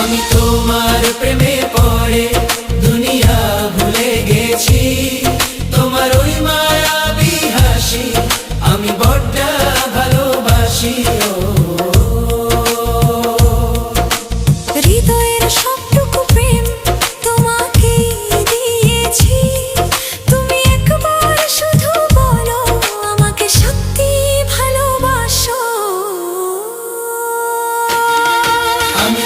আমি তোমার প্রেমে পড়ে দুনিয়া ভুলে গেছি, তোমার ওই মায়াবী হাসি আমি বড্ড ভালোবাসি। হৃদয়ের সবটুকু প্রেম তোমাকেই দিয়েছি, তুমি একবার শুধু বলো আমাকে সত্যি ভালোবাসো। আমি